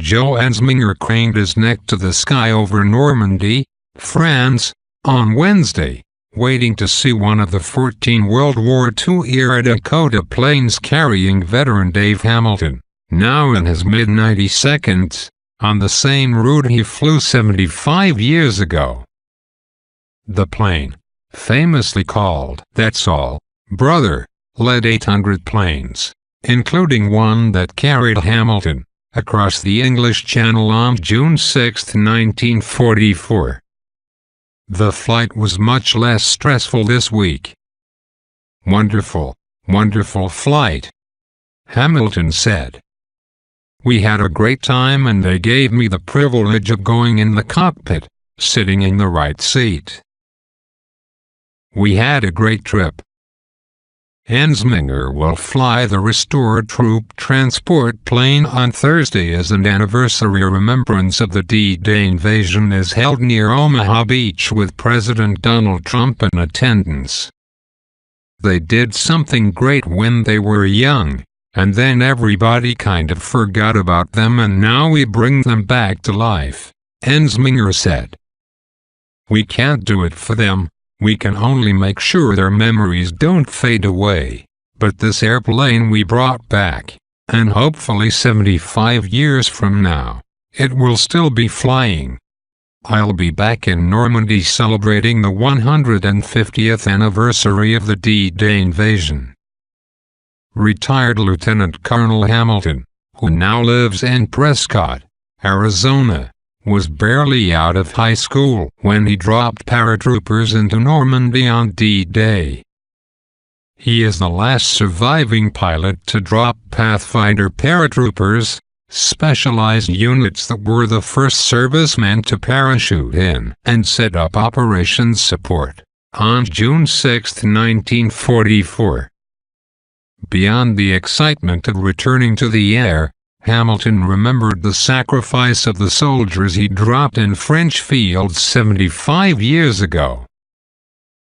Joe Ensminger craned his neck to the sky over Normandy, France, on Wednesday, waiting to see one of the 14 World War II-era Dakota planes carrying veteran Dave Hamilton, now in his mid-92nd, on the same route he flew 75 years ago. The plane, famously called "That's All, Brother," led 800 planes, including one that carried Hamilton, across the English Channel on June 6, 1944. The flight was much less stressful this week. "Wonderful, wonderful flight," Hamilton said. "We had a great time and they gave me the privilege of going in the cockpit, sitting in the right seat. We had a great trip." Ensminger will fly the restored troop transport plane on Thursday as an anniversary remembrance of the D-Day invasion is held near Omaha Beach with President Donald Trump in attendance. "They did something great when they were young, and then everybody kind of forgot about them and now we bring them back to life," Ensminger said. "We can't do it for them. We can only make sure their memories don't fade away, but this airplane we brought back, and hopefully 75 years from now, it will still be flying. I'll be back in Normandy celebrating the 150th anniversary of the D-Day invasion." Retired Lieutenant Colonel Hamilton, who now lives in Prescott, Arizona, was barely out of high school when he dropped paratroopers into Normandy on D-Day. He is the last surviving pilot to drop Pathfinder paratroopers, specialized units that were the first servicemen to parachute in and set up operations support, on June 6, 1944. Beyond the excitement of returning to the air, Hamilton remembered the sacrifice of the soldiers he dropped in French fields 75 years ago.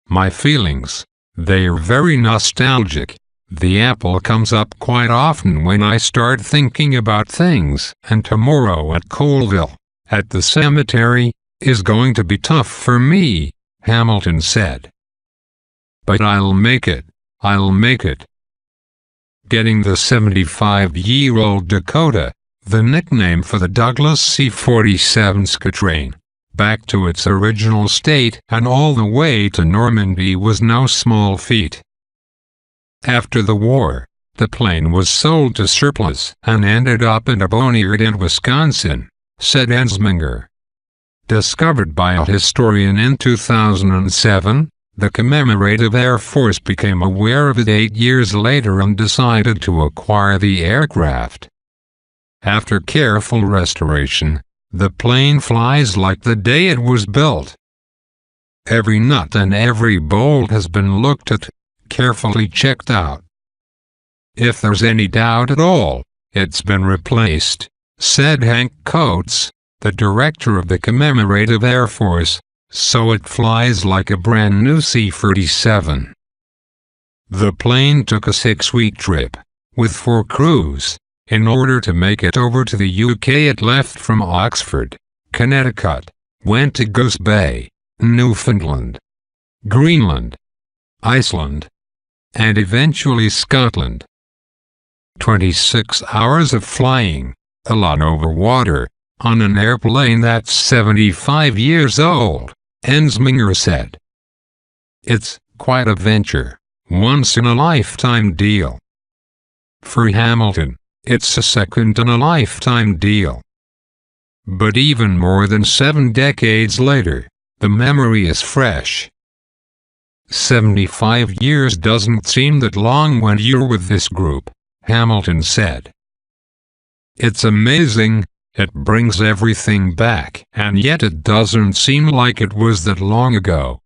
"My feelings, they are very nostalgic. The apple comes up quite often when I start thinking about things, and tomorrow at Colville, at the cemetery, is going to be tough for me," Hamilton said. "But I'll make it, I'll make it." Getting the 75-year-old Dakota, the nickname for the Douglas C-47 Squadron, back to its original state and all the way to Normandy was no small feat. After the war, the plane was sold to surplus and ended up in a boneyard in Wisconsin, said Ensminger. Discovered by a historian in 2007, the Commemorative Air Force became aware of it 8 years later and decided to acquire the aircraft. After careful restoration, the plane flies like the day it was built. Every nut and every bolt has been looked at, carefully checked out. If there's any doubt at all, it's been replaced, said Hank Coates, the director of the Commemorative Air Force, so it flies like a brand new C-47. The plane took a 6-week trip, with 4 crews. In order to make it over to the UK it left from Oxford, Connecticut, went to Goose Bay, Newfoundland, Greenland, Iceland, and eventually Scotland. 26 hours of flying, a lot over water, on an airplane that's 75 years old, Ensminger said. "It's quite a venture, once-in-a-lifetime deal." For Hamilton, it's a second-in-a-lifetime deal. But even more than 7 decades later, the memory is fresh. 75 years doesn't seem that long when you're with this group, Hamilton said. "It's amazing. It brings everything back, and yet it doesn't seem like it was that long ago."